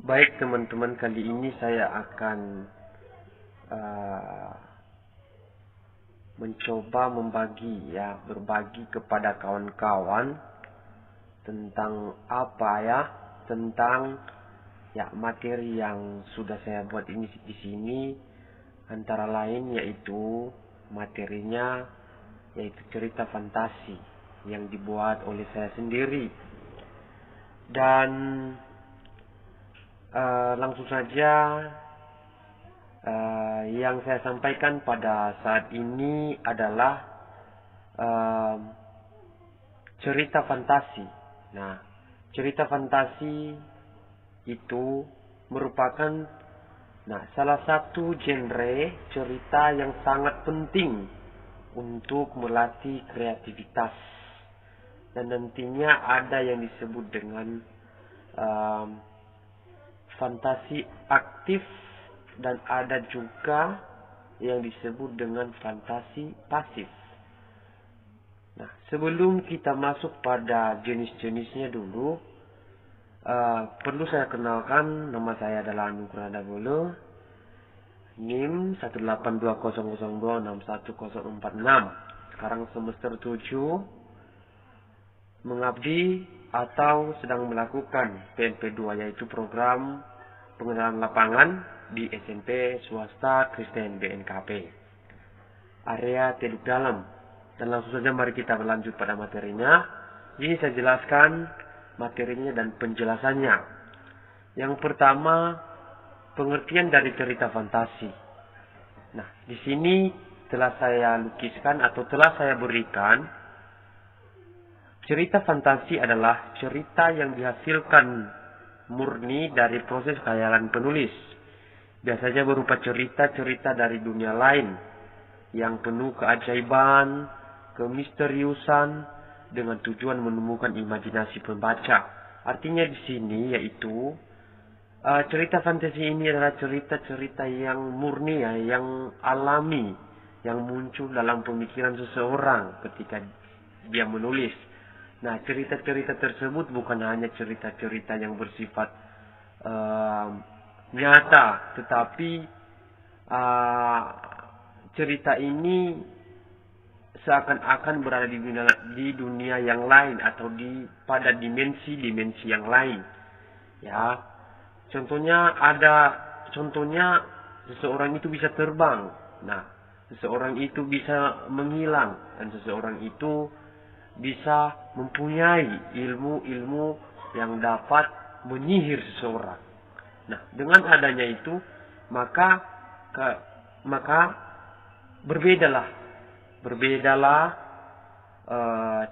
Baik teman-teman, kali ini saya akan uh, mencoba berbagi kepada kawan-kawan tentang tentang materi yang sudah saya buat ini di sini, antara lain yaitu materinya yaitu cerita fantasi yang dibuat oleh saya sendiri. Dan langsung saja yang saya sampaikan pada saat ini adalah cerita fantasi. Nah, cerita fantasi itu merupakan salah satu genre cerita yang sangat penting untuk melatih kreativitas, dan nantinya ada yang disebut dengan fantasi aktif dan ada juga yang disebut dengan fantasi pasif. Nah, sebelum kita masuk pada jenis-jenisnya dulu, perlu saya kenalkan, nama saya adalah Anugrah Dagolo, NIM 18200261046. Sekarang semester 7, mengabdi atau sedang melakukan PNP2, yaitu program pengenalan lapangan di SMP swasta Kristen BNKP area Teluk Dalam. Dan langsung saja mari kita berlanjut pada materinya. Ini saya jelaskan materinya dan penjelasannya. Yang pertama, pengertian dari cerita fantasi. Nah, di sini telah saya lukiskan atau telah saya berikan, cerita fantasi adalah cerita yang dihasilkan murni dari proses khayalan penulis. Biasanya berupa cerita-cerita dari dunia lain yang penuh keajaiban, kemisteriusan, dengan tujuan menemukan imajinasi pembaca. Artinya di sini yaitu cerita fantasi ini adalah cerita-cerita yang murni, yang alami, yang muncul dalam pemikiran seseorang ketika dia menulis. Nah, cerita-cerita tersebut bukan hanya cerita-cerita yang bersifat nyata, tetapi cerita ini seakan-akan berada di dunia yang lain atau pada dimensi-dimensi yang lain. Ya, contohnya seseorang itu bisa terbang. Nah, seseorang itu bisa menghilang, dan seseorang itu bisa mempunyai ilmu-ilmu yang dapat menyihir seseorang. Nah, dengan adanya itu maka berbedalah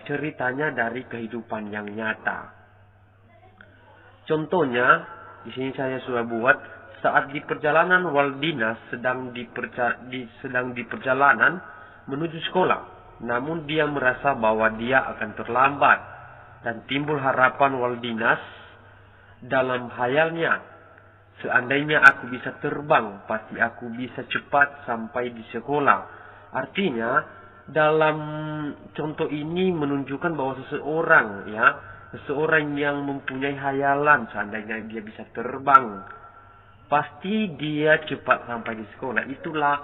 ceritanya dari kehidupan yang nyata. Contohnya di sini saya sudah buat, saat di perjalanan Waldinas sedang di perjalanan menuju sekolah. Namun dia merasa bahwa dia akan terlambat, dan timbul harapan Waldinas dalam hayalnya. Seandainya aku bisa terbang, pasti aku bisa cepat sampai di sekolah. Artinya, dalam contoh ini menunjukkan bahwa seseorang yang mempunyai hayalan, seandainya dia bisa terbang, pasti dia cepat sampai di sekolah. Itulah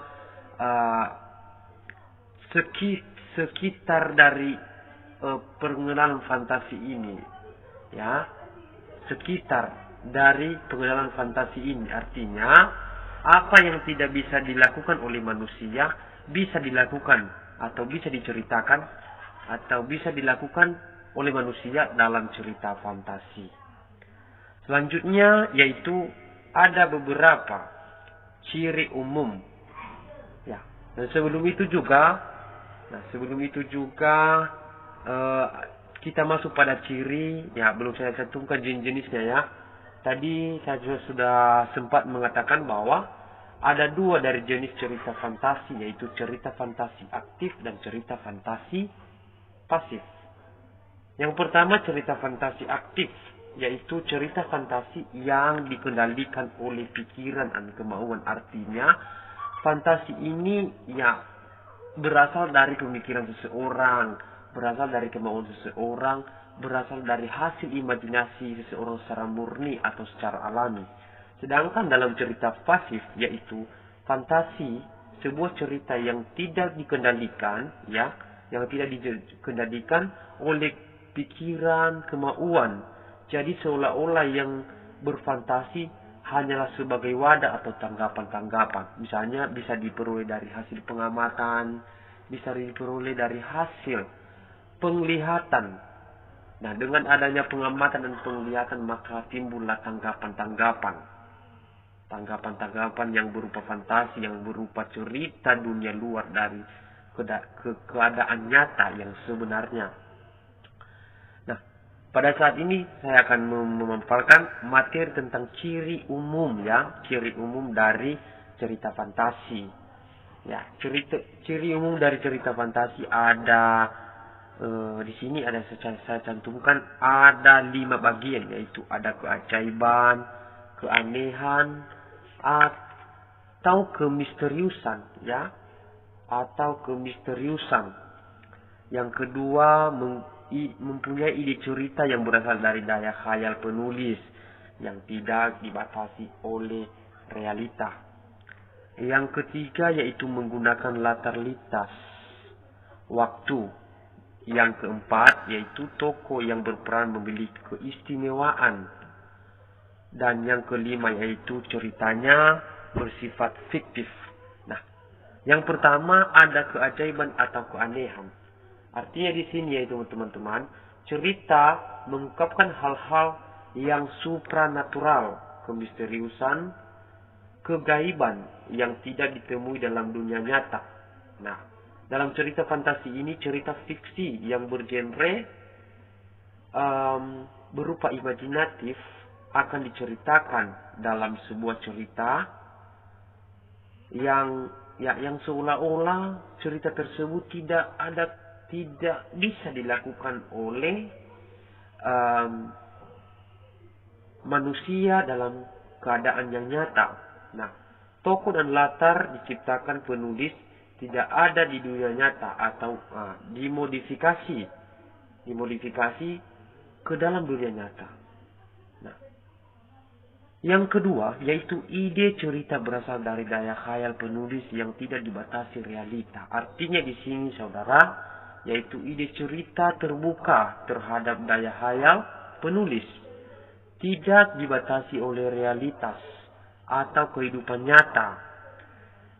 sekitar dari pengenalan fantasi ini, sekitar dari pengenalan fantasi ini. Artinya, apa yang tidak bisa dilakukan oleh manusia bisa dilakukan atau bisa diceritakan atau bisa dilakukan oleh manusia dalam cerita fantasi. Selanjutnya yaitu ada beberapa ciri umum. Dan sebelum itu juga kita masuk pada ciri, belum saya cantumkan jenis-jenisnya. Tadi saya sudah sempat mengatakan bahwa ada dua dari jenis cerita fantasi, yaitu cerita fantasi aktif dan cerita fantasi pasif. Yang pertama, cerita fantasi aktif, yaitu cerita fantasi yang dikendalikan oleh pikiran dan kemauan. Artinya, fantasi ini berasal dari pemikiran seseorang, berasal dari kemauan seseorang, berasal dari hasil imajinasi seseorang secara murni atau secara alami. Sedangkan dalam cerita pasif, yaitu fantasi, sebuah cerita yang tidak dikendalikan, ya, yang tidak dikendalikan oleh pikiran, kemauan. Jadi seolah-olah yang berfantasi hanyalah sebagai wadah atau tanggapan-tanggapan. Misalnya bisa diperoleh dari hasil pengamatan, bisa diperoleh dari hasil penglihatan. Nah, dengan adanya pengamatan dan penglihatan maka timbullah tanggapan-tanggapan. Tanggapan-tanggapan yang berupa fantasi, yang berupa cerita dunia luar dari keadaan nyata yang sebenarnya. Nah, pada saat ini saya akan memaparkan materi tentang ciri umum, ya, ciri umum dari cerita fantasi. Ya, ciri umum dari cerita fantasi ada di sini ada saya cantumkan ada 5 bagian, yaitu ada keajaiban, keanehan, atau kemisteriusan, ya, atau kemisteriusan. Yang kedua, mempunyai ide cerita yang berasal dari daya khayal penulis yang tidak dibatasi oleh realita. Yang ketiga yaitu menggunakan latar lintas waktu. Yang keempat yaitu tokoh yang berperan memiliki keistimewaan. Dan yang kelima yaitu ceritanya bersifat fiktif. Nah, yang pertama ada keajaiban atau keanehan. Artinya di sini yaitu teman-teman, cerita mengungkapkan hal-hal yang supranatural, kemisteriusan, kegaiban yang tidak ditemui dalam dunia nyata. Nah, dalam cerita fantasi ini, cerita fiksi yang bergenre berupa imajinatif akan diceritakan dalam sebuah cerita yang seolah-olah cerita tersebut tidak bisa dilakukan oleh manusia dalam keadaan yang nyata. Nah, tokoh dan latar diciptakan penulis tidak ada di dunia nyata atau dimodifikasi ke dalam dunia nyata. Nah, yang kedua yaitu ide cerita berasal dari daya khayal penulis yang tidak dibatasi realita. Artinya di sini saudara, yaitu ide cerita terbuka terhadap daya khayal penulis, tidak dibatasi oleh realitas atau kehidupan nyata.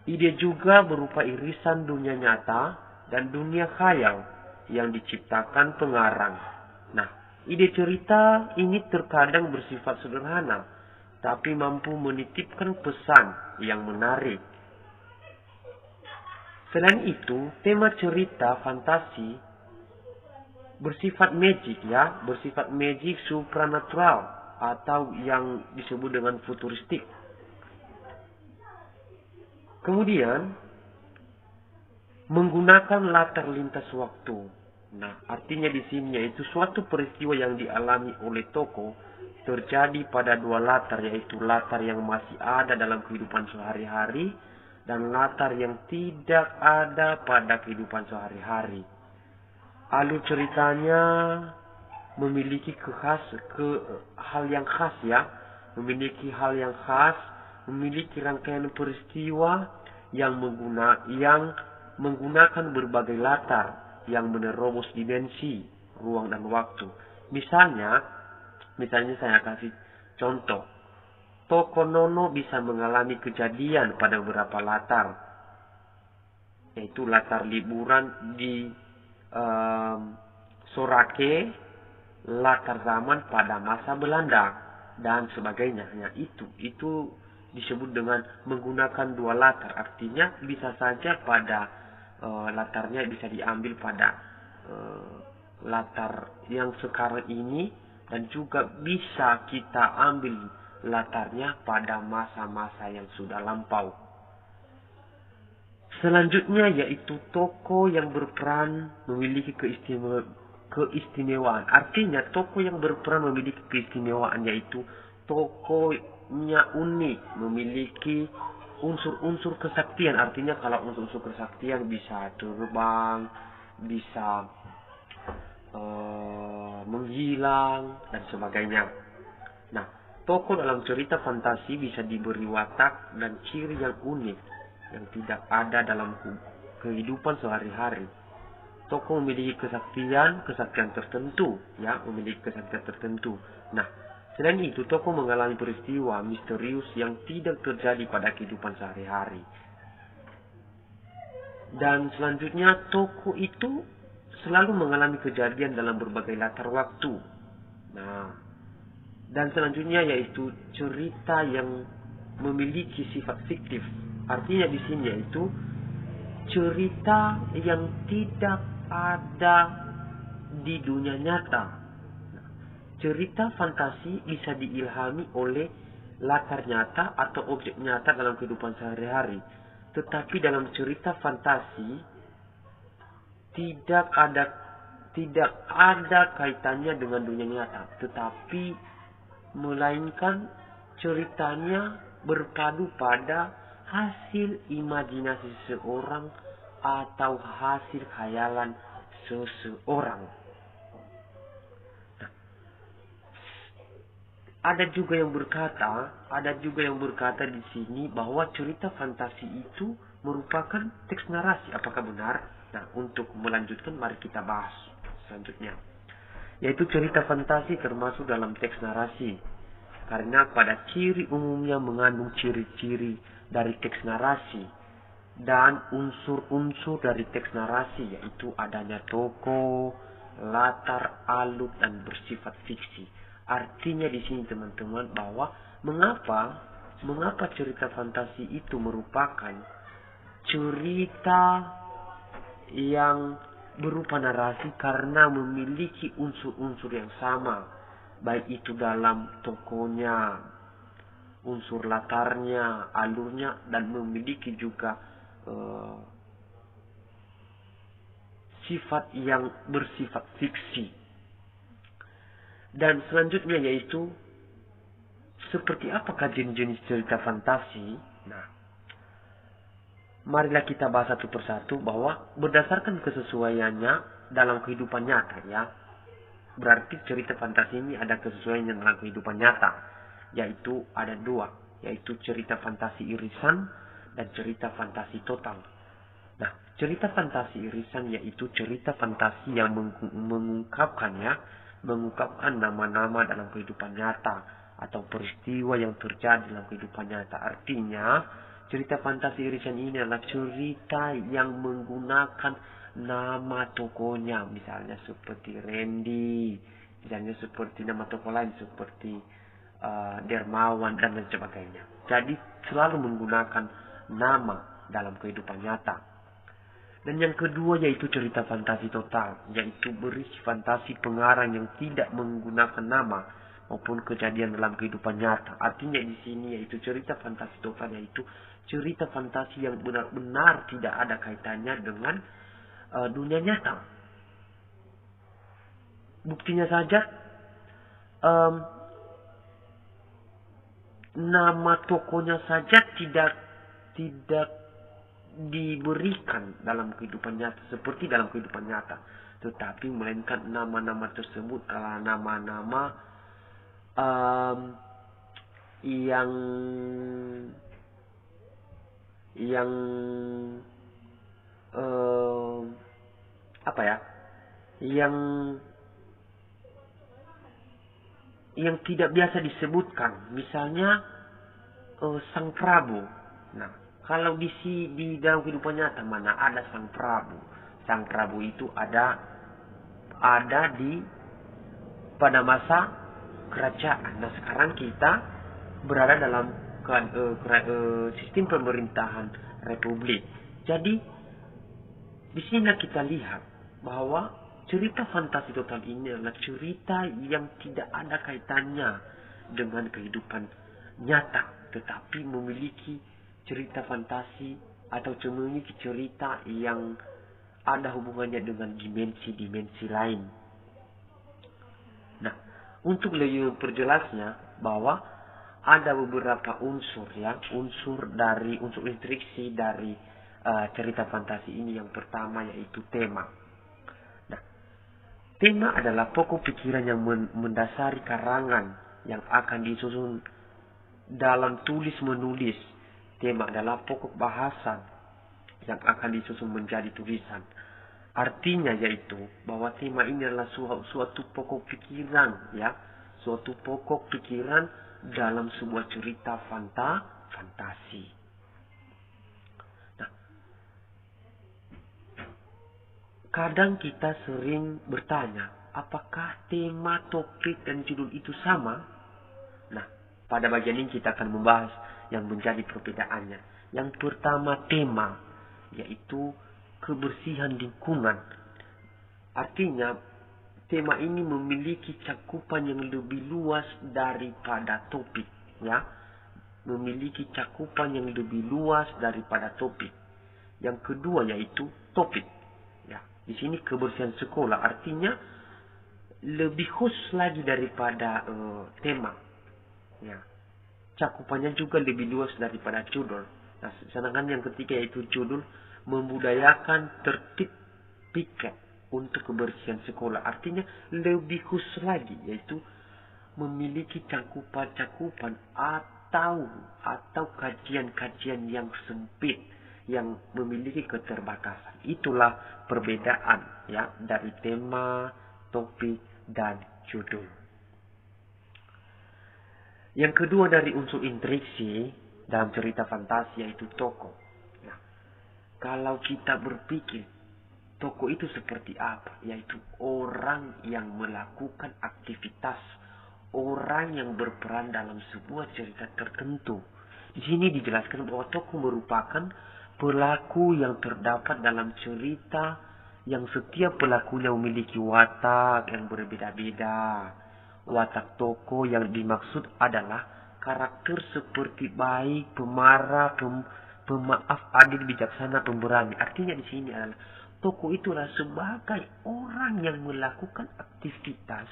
Ide juga berupa irisan dunia nyata dan dunia khayal yang diciptakan pengarang. Nah, ide cerita ini terkadang bersifat sederhana, tapi mampu menitipkan pesan yang menarik. Selain itu, tema cerita fantasi bersifat magic, ya, bersifat magic supranatural atau yang disebut dengan futuristik. Kemudian, menggunakan latar lintas waktu. Nah, artinya di sini yaitu suatu peristiwa yang dialami oleh tokoh terjadi pada dua latar, yaitu latar yang masih ada dalam kehidupan sehari-hari dan latar yang tidak ada pada kehidupan sehari-hari. Alur ceritanya memiliki hal yang khas, ya, memiliki hal yang khas, memiliki rangkaian peristiwa yang menggunakan berbagai latar yang menerobos dimensi, ruang dan waktu. Misalnya saya kasih contoh. Tokoh Nono bisa mengalami kejadian pada beberapa latar, yaitu latar liburan di Sorake, latar zaman pada masa Belanda dan sebagainya. Nah, itu disebut dengan menggunakan dua latar. Artinya bisa saja pada latarnya bisa diambil pada latar yang sekarang ini, dan juga bisa kita ambil latarnya pada masa-masa yang sudah lampau. Selanjutnya yaitu tokoh yang berperan memiliki keistimewaan. Artinya tokoh yang berperan memiliki keistimewaan, yaitu tokohnya unik, memiliki unsur-unsur kesaktian. Artinya kalau unsur-unsur kesaktian bisa terbang, bisa menghilang dan sebagainya. Nah, Tokoh dalam cerita fantasi bisa diberi watak dan ciri yang unik yang tidak ada dalam kehidupan sehari-hari. Tokoh memiliki kesaktian tertentu, ya, memiliki kesaktian tertentu. Nah, selain itu, tokoh mengalami peristiwa misterius yang tidak terjadi pada kehidupan sehari-hari. Dan selanjutnya, tokoh itu selalu mengalami kejadian dalam berbagai latar waktu. Nah, dan selanjutnya yaitu cerita yang memiliki sifat fiktif. Artinya di sini yaitu cerita yang tidak ada di dunia nyata. Cerita fantasi bisa diilhami oleh latar nyata atau objek nyata dalam kehidupan sehari-hari. Tetapi dalam cerita fantasi tidak ada kaitannya dengan dunia nyata, tetapi melainkan ceritanya berpadu pada hasil imajinasi seseorang atau hasil khayalan seseorang. Ada juga yang berkata di sini bahwa cerita fantasi itu merupakan teks narasi. Apakah benar? Nah, untuk melanjutkan mari kita bahas selanjutnya. Yaitu cerita fantasi termasuk dalam teks narasi. Karena pada ciri umumnya mengandung ciri-ciri dari teks narasi dan unsur-unsur dari teks narasi, yaitu adanya tokoh, latar, alur, dan bersifat fiksi. Artinya di sini teman-teman bahwa mengapa cerita fantasi itu merupakan cerita yang berupa narasi karena memiliki unsur-unsur yang sama, baik itu dalam tokohnya, unsur latarnya, alurnya, dan memiliki juga sifat yang bersifat fiksi. Dan selanjutnya yaitu seperti apakah jenis-jenis cerita fantasi? Nah, marilah kita bahas satu persatu bahwa berdasarkan kesesuaiannya dalam kehidupan nyata, ya. Berarti cerita fantasi ini ada kesesuaiannya dalam kehidupan nyata, yaitu ada dua, yaitu cerita fantasi irisan dan cerita fantasi total. Nah, cerita fantasi irisan yaitu cerita fantasi yang mengungkapkan nama-nama dalam kehidupan nyata atau peristiwa yang terjadi dalam kehidupan nyata. Artinya, cerita fantasi irisan ini adalah cerita yang menggunakan nama tokohnya, misalnya seperti Randy, misalnya seperti nama tokoh lain seperti Dermawan dan lain sebagainya. Jadi selalu menggunakan nama dalam kehidupan nyata. Dan yang kedua yaitu cerita fantasi total, yaitu berisi fantasi pengarang yang tidak menggunakan nama maupun kejadian dalam kehidupan nyata. Artinya di sini yaitu cerita fantasi total, yaitu cerita fantasi yang benar-benar tidak ada kaitannya dengan dunia nyata. Buktinya saja nama tokohnya saja tidak diberikan dalam kehidupan nyata seperti dalam kehidupan nyata, tetapi melainkan nama-nama tersebut adalah nama-nama yang yang tidak biasa disebutkan, misalnya Sang Prabu. Nah, kalau di dalam kehidupan nyata mana ada Sang Prabu? Sang Prabu itu ada pada masa kerajaan. Nah, sekarang kita berada dalam sistem pemerintahan republik. Jadi di sini kita lihat bahwa cerita fantasi total ini adalah cerita yang tidak ada kaitannya dengan kehidupan nyata, tetapi memiliki cerita fantasi atau memiliki cerita yang ada hubungannya dengan dimensi-dimensi lain. Nah, untuk lebih memperjelasnya bahwa ada beberapa unsur instruksi dari cerita fantasi ini. Yang pertama yaitu tema. Nah, tema adalah pokok pikiran yang mendasari karangan yang akan disusun dalam tulis menulis. Tema adalah pokok bahasan yang akan disusun menjadi tulisan. Artinya yaitu bahwa tema ini adalah suatu pokok pikiran, ya, suatu pokok pikiran dalam sebuah cerita fantasi. Nah, kadang kita sering bertanya, apakah tema, topik, dan judul itu sama? Nah, pada bagian ini kita akan membahas yang menjadi perbedaannya. Yang pertama, tema, yaitu kebersihan lingkungan. Artinya, tema ini memiliki cakupan yang lebih luas daripada topik, ya. Memiliki cakupan yang lebih luas daripada topik. Yang kedua yaitu topik. Ya, di sini kebersihan sekolah artinya lebih khusus lagi daripada tema. Ya. Cakupannya juga lebih luas daripada judul. Nah, sedangkan yang ketiga yaitu judul membudayakan tertib piket untuk kebersihan sekolah. Artinya lebih khusus lagi yaitu memiliki cakupan-cakupan atau kajian-kajian yang sempit yang memiliki keterbatasan. Itulah perbedaan, ya, dari tema, topik, dan judul. Yang kedua dari unsur intriksi dalam cerita fantasi yaitu tokoh. Nah, kalau kita berpikir tokoh itu seperti apa? Yaitu orang yang melakukan aktivitas, orang yang berperan dalam sebuah cerita tertentu. Di sini dijelaskan bahwa tokoh merupakan pelaku yang terdapat dalam cerita yang setiap pelakunya memiliki watak yang berbeda-beda. Watak tokoh yang dimaksud adalah karakter seperti baik, pemarah, pemaaf, adil, bijaksana, pemberani. Artinya di sini adalah tokoh itu adalah sebagai orang yang melakukan aktivitas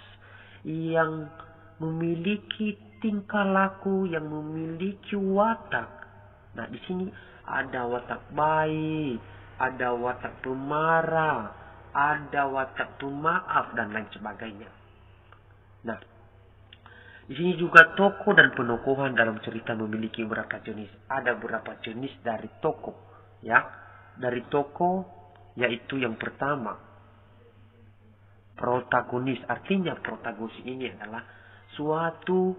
yang memiliki tingkah laku, yang memiliki watak. Nah, di sini ada watak baik, ada watak pemarah, ada watak pemaaf, dan lain sebagainya. Nah, di sini juga tokoh dan penokohan dalam cerita memiliki beberapa jenis. Ada beberapa jenis dari tokoh, ya. Dari tokoh yaitu yang pertama protagonis. Artinya protagonis ini adalah suatu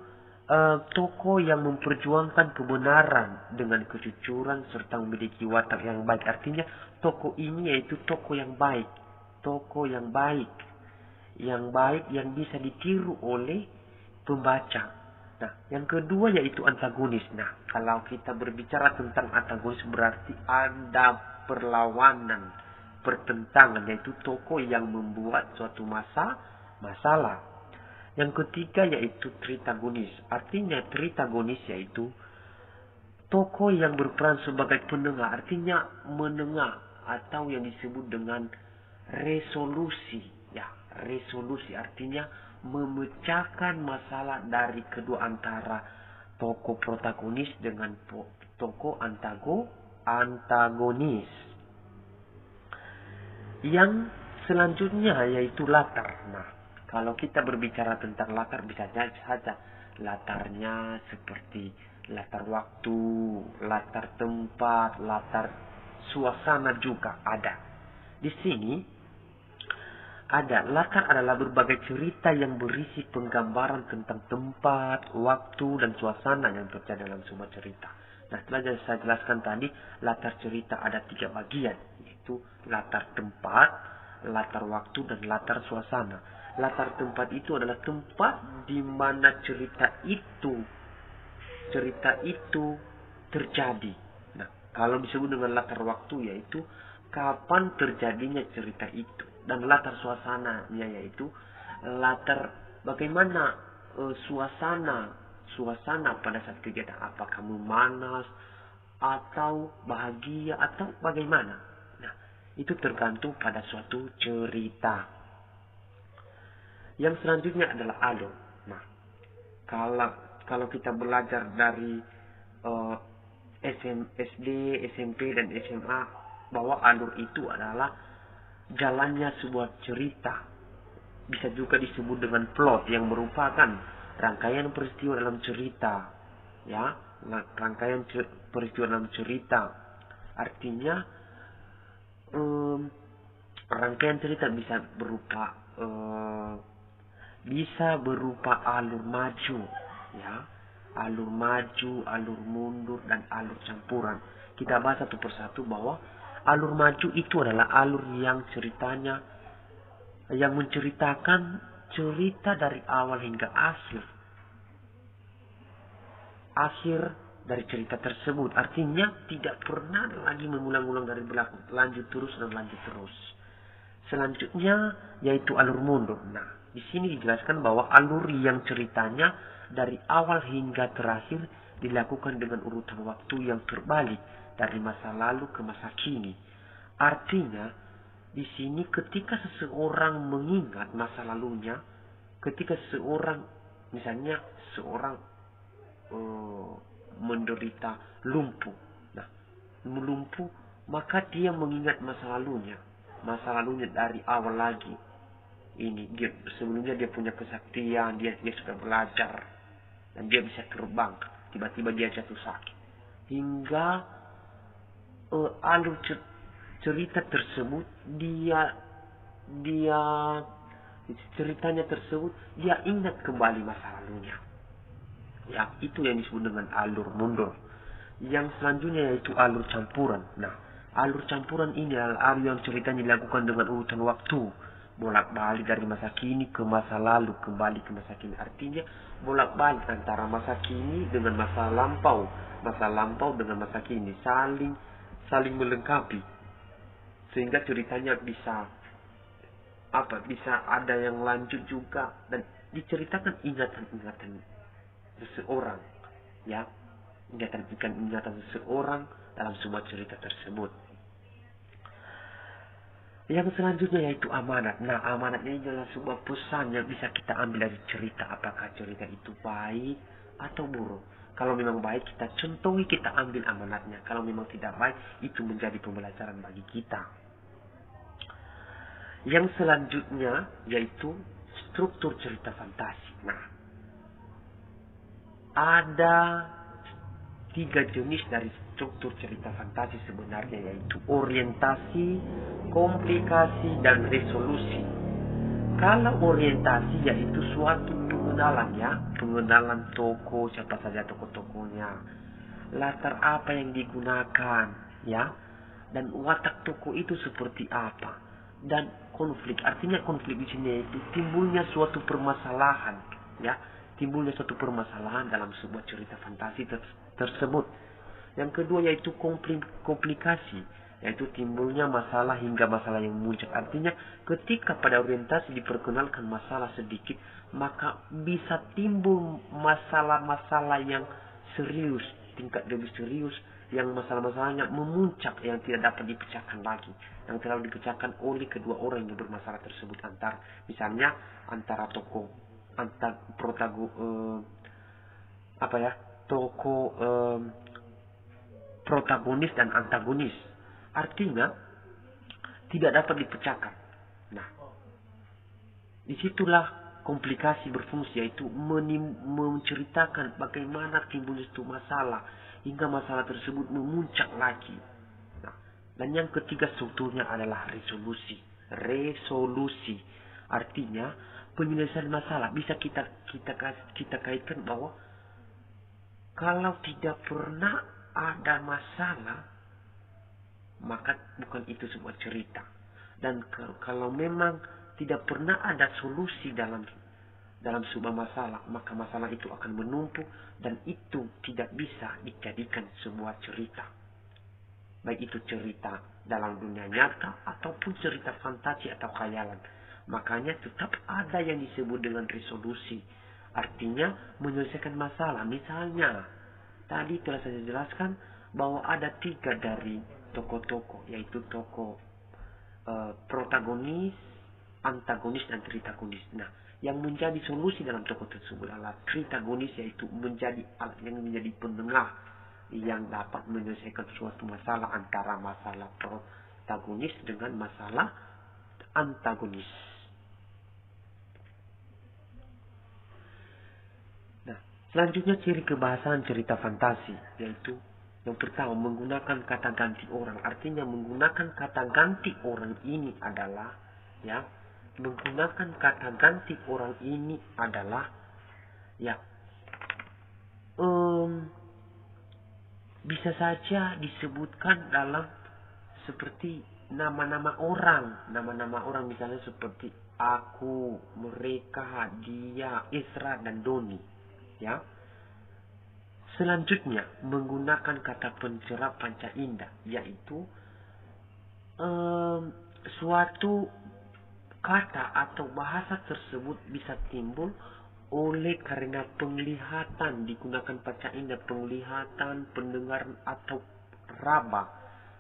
tokoh yang memperjuangkan kebenaran dengan kejujuran serta memiliki watak yang baik. Artinya tokoh ini yaitu tokoh yang baik, tokoh yang baik yang bisa ditiru oleh pembaca. Nah, yang kedua yaitu antagonis. Nah, kalau kita berbicara tentang antagonis berarti ada perlawanan, pertentangan, yaitu tokoh yang membuat suatu masalah. Yang ketiga yaitu tritagonis. Artinya tritagonis yaitu tokoh yang berperan sebagai penengah. Artinya menengah atau yang disebut dengan resolusi. Ya, resolusi artinya memecahkan masalah dari kedua antara tokoh protagonis dengan tokoh antagonis. Yang selanjutnya yaitu latar. Nah, kalau kita berbicara tentang latar bisa saja latarnya seperti latar waktu, latar tempat, latar suasana juga ada. Di sini ada latar adalah berbagai cerita yang berisi penggambaran tentang tempat, waktu, dan suasana yang terjadi dalam sebuah cerita. Nah, setelah saya jelaskan tadi, latar cerita ada 3 bagian, yaitu latar tempat, latar waktu, dan latar suasana. Latar tempat itu adalah tempat di mana cerita itu terjadi. Nah, kalau disebut dengan latar waktu yaitu kapan terjadinya cerita itu. Dan latar suasananya yaitu latar bagaimana suasana pada saat kegiatan, apakah memanas atau bahagia atau bagaimana. Nah, itu tergantung pada suatu cerita. Yang selanjutnya adalah alur. Nah, kalau kita belajar dari SD, SMP, dan SMA, bahwa alur itu adalah jalannya sebuah cerita. Bisa juga disebut dengan plot yang merupakan rangkaian peristiwa dalam cerita, ya, rangkaian peristiwa dalam cerita. Artinya rangkaian cerita bisa berupa alur maju, ya, alur maju, alur mundur, dan alur campuran. Kita bahas satu persatu bahwa alur maju itu adalah alur yang menceritakan cerita dari awal hingga akhir dari cerita tersebut. Artinya tidak pernah lagi mengulang-ulang dari belakang, lanjut terus. Selanjutnya yaitu alur mundur. Nah, di sini dijelaskan bahwa alur yang ceritanya dari awal hingga terakhir dilakukan dengan urutan waktu yang terbalik dari masa lalu ke masa kini. Artinya di sini ketika seseorang mengingat masa lalunya, ketika misalnya seorang menderita lumpuh. Nah, lumpuh, maka dia mengingat masa lalunya dari awal lagi. Sebelumnya dia punya kesaktian, dia sudah belajar dan dia bisa terbang. Tiba-tiba dia jatuh sakit. Hingga alur cerita tersebut ceritanya tersebut dia ingat kembali masa lalunya. Ya, itu yang disebut dengan alur mundur. Yang selanjutnya yaitu alur campuran. Nah, alur campuran ini adalah alur yang ceritanya dilakukan dengan urutan waktu, bolak-balik dari masa kini ke masa lalu, kembali ke masa kini. Artinya bolak-balik antara masa kini dengan masa lampau dengan masa kini, saling melengkapi, sehingga ceritanya bisa ada yang lanjut juga, dan diceritakan ingatan seseorang, ya, ingatan seseorang dalam semua cerita tersebut. Yang selanjutnya yaitu amanat. Nah, amanat ini adalah sebuah pesan yang bisa kita ambil dari cerita, apakah cerita itu baik atau buruk. Kalau memang baik, kita contohi, kita ambil amanatnya. Kalau memang tidak baik, itu menjadi pembelajaran bagi kita. Yang selanjutnya yaitu struktur cerita fantasi. Nah, ada 3 jenis dari struktur cerita fantasi sebenarnya, yaitu orientasi, komplikasi, dan resolusi. Kalau orientasi yaitu suatu pengenalan tokoh, siapa saja tokoh-tokohnya, latar apa yang digunakan, ya, dan watak tokoh itu seperti apa, dan konflik. Artinya konflik di sini yaitu timbulnya suatu permasalahan, ya, dalam sebuah cerita fantasi tersebut. Yang kedua yaitu komplikasi, yaitu timbulnya masalah hingga masalah yang muncul. Artinya ketika pada orientasi diperkenalkan masalah sedikit, maka bisa timbul masalah-masalah yang serius, tingkat lebih serius, yang masalah-masalahnya memuncak, yang tidak dapat dipecahkan lagi, yang terlalu dipecahkan oleh kedua orang yang bermasalah tersebut, antara tokoh, protagonis dan antagonis. Artinya tidak dapat dipecahkan. Nah, disitulah komplikasi berfungsi, yaitu menceritakan bagaimana timbulnya suatu masalah hingga masalah tersebut memuncak lagi. Nah, dan yang ketiga strukturnya adalah resolusi. Artinya penyelesaian masalah. Bisa kita kaitkan bahwa kalau tidak pernah ada masalah, maka bukan itu sebuah cerita. Dan kalau memang tidak pernah ada solusi dalam sebuah masalah, maka masalah itu akan menumpuk dan itu tidak bisa dijadikan sebuah cerita. Baik itu cerita dalam dunia nyata ataupun cerita fantasi atau khayalan. Makanya tetap ada yang disebut dengan resolusi. Artinya menyelesaikan masalah. Misalnya tadi telah saya jelaskan bahwa ada 3 dari tokoh-tokoh, yaitu tokoh protagonis, antagonis, dan tritagonis. Nah, yang menjadi solusi dalam tokoh tersebut adalah tritagonis, yaitu menjadi alat yang menjadi penengah yang dapat menyelesaikan suatu masalah antara masalah protagonis dengan masalah antagonis. Selanjutnya ciri kebahasaan cerita fantasi, yaitu yang pertama menggunakan kata ganti orang. Artinya menggunakan kata ganti orang ini adalah, ya, menggunakan kata ganti orang ini adalah, ya, bisa saja disebutkan dalam seperti nama-nama orang. Nama-nama orang misalnya seperti aku, mereka, dia, Isra, dan Doni. Ya. Selanjutnya menggunakan kata pencerap panca indah, yaitu suatu kata atau bahasa tersebut bisa timbul oleh karena penglihatan, digunakan panca indah, penglihatan, pendengaran atau raba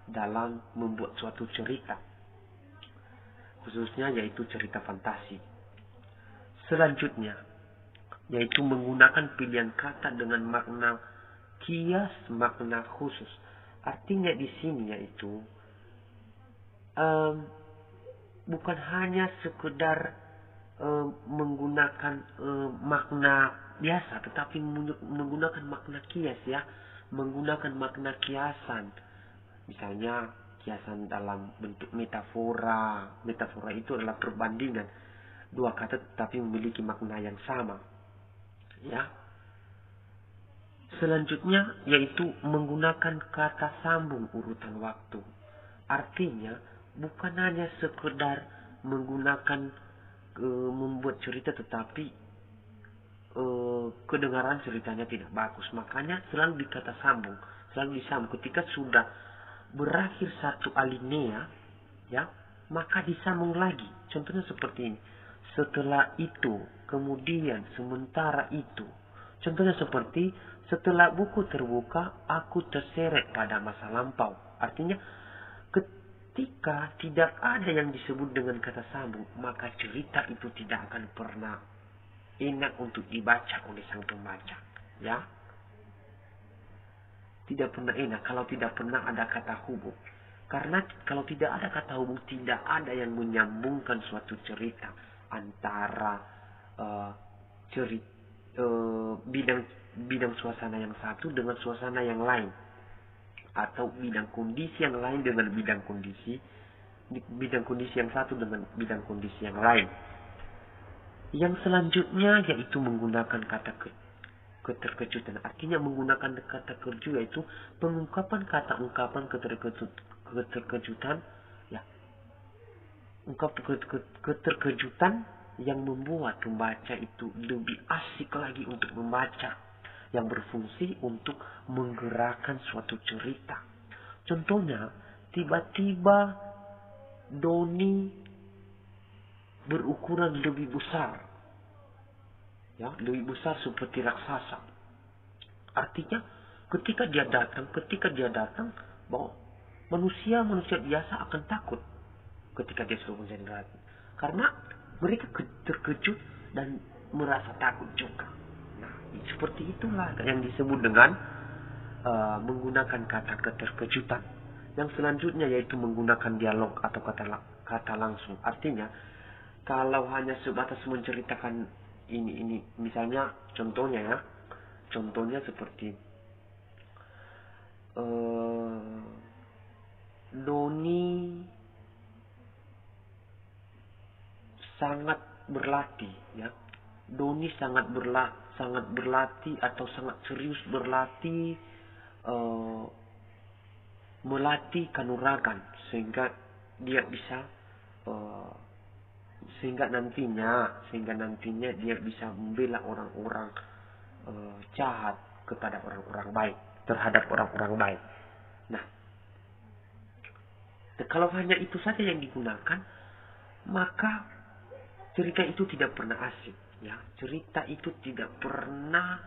dalam membuat suatu cerita, khususnya yaitu cerita fantasi. Selanjutnya yaitu menggunakan pilihan kata dengan makna kias, makna khusus. Artinya di sini yaitu bukan hanya sekedar menggunakan makna biasa, tetapi menggunakan makna kias, ya, menggunakan makna kiasan. Misalnya kiasan dalam bentuk metafora. Metafora itu adalah perbandingan dua kata tetapi memiliki makna yang sama. Ya. Selanjutnya yaitu menggunakan kata sambung urutan waktu. Artinya bukan hanya sekedar menggunakan membuat cerita tetapi kedengaran ceritanya tidak bagus. Makanya selalu dikata sambung, selalu disambung. Ketika sudah berakhir satu alinea, ya, maka disambung lagi. Contohnya seperti ini. Setelah itu, kemudian, sementara itu. Contohnya seperti, setelah buku terbuka, aku terseret pada masa lampau. Artinya, ketika tidak ada yang disebut dengan kata sambung, maka cerita itu tidak akan pernah enak untuk dibaca oleh sang pembaca. Ya, tidak pernah enak kalau tidak pernah ada kata hubung. Karena kalau tidak ada kata hubung, tidak ada yang menyambungkan suatu cerita antara bidang suasana yang satu dengan suasana yang lain, atau bidang kondisi yang lain dengan bidang kondisi yang satu dengan bidang kondisi yang lain. Yang selanjutnya yaitu menggunakan kata keterkejutan. Artinya menggunakan kata kerju yaitu pengungkapan kata ungkapan keterkejutan, ya, keterkejutan yang membuat pembaca itu lebih asik lagi untuk membaca, yang berfungsi untuk menggerakkan suatu cerita. Contohnya, tiba-tiba Doni berukuran lebih besar, ya, lebih besar seperti raksasa. Artinya ketika dia datang, bahwa manusia biasa akan takut ketika dia sudah menjadi ratu, karena mereka terkejut dan merasa takut juga. Nah, seperti itulah yang disebut dengan menggunakan kata keterkejutan. Yang selanjutnya yaitu menggunakan dialog atau kata langsung. Artinya kalau hanya sebatas menceritakan ini misalnya contohnya seperti Doni sangat berlatih, ya. Doni sangat berlatih atau sangat serius berlatih melatih kanuragan sehingga dia bisa sehingga nantinya dia bisa membela orang-orang jahat kepada orang-orang baik, terhadap orang-orang baik. Nah, kalau hanya itu saja yang digunakan, maka cerita itu tidak pernah asik, ya. Cerita itu tidak pernah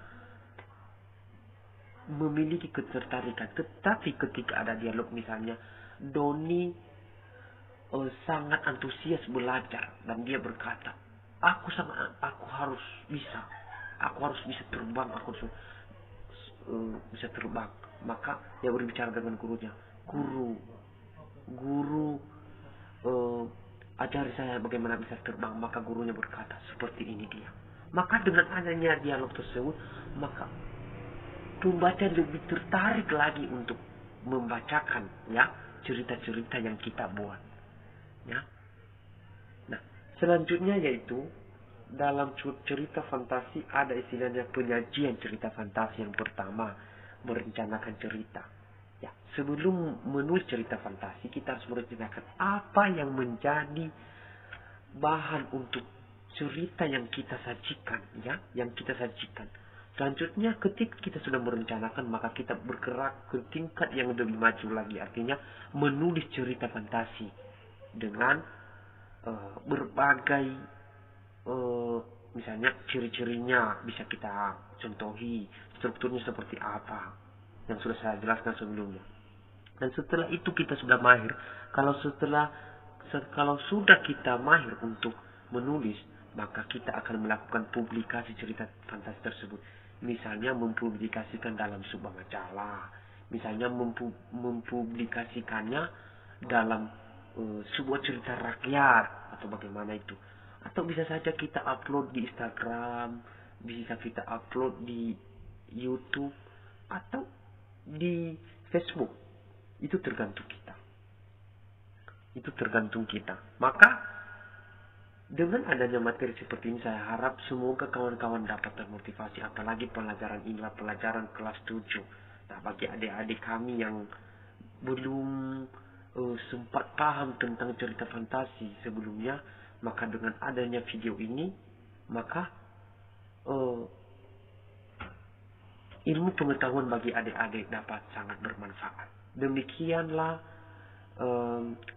memiliki ketertarikan. Tetapi ketika ada dialog, misalnya Doni sangat antusias belajar dan dia berkata, aku harus bisa terbang, aku harus bisa terbang. Maka dia berbicara dengan gurunya, guru ajari saya bagaimana bisa terbang. Maka gurunya berkata, seperti ini dia, Maka dengan adanya dialog tersebut, maka pembaca lebih tertarik lagi untuk membacakan ya cerita-cerita yang kita buat. Ya. Nah, selanjutnya yaitu dalam cerita fantasi ada istilahnya penyajian cerita fantasi. Yang pertama, merencanakan cerita. Ya, sebelum menulis cerita fantasi, kita harus merencanakan apa yang menjadi bahan untuk cerita yang kita sajikan, ya, yang kita sajikan. Selanjutnya, ketika kita sudah merencanakan, maka kita bergerak ke tingkat yang lebih maju lagi, artinya menulis cerita fantasi dengan berbagai misalnya ciri-cirinya bisa kita contohi, strukturnya seperti apa yang sudah saya jelaskan sebelumnya. Dan setelah itu kita sudah mahir. Kalau sudah kita mahir untuk menulis, maka kita akan melakukan publikasi cerita fantasi tersebut. Misalnya mempublikasikan dalam sebuah majalah, misalnya mempublikasikannya dalam sebuah cerita rakyat atau bagaimana itu. Atau bisa saja kita upload di Instagram, bisa kita upload di YouTube atau di Facebook. Itu tergantung kita. Itu tergantung kita. Maka dengan adanya materi seperti ini, saya harap semoga kawan-kawan dapat termotivasi. Apalagi pelajaran inilah pelajaran kelas 7. Nah, bagi adik-adik kami yang belum sempat paham tentang cerita fantasi sebelumnya, maka dengan adanya video ini, maka ilmu pengetahuan bagi adik-adik dapat sangat bermanfaat. Demikianlah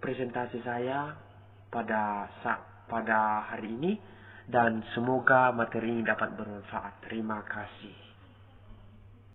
presentasi saya pada hari ini, dan semoga materi ini dapat bermanfaat. Terima kasih.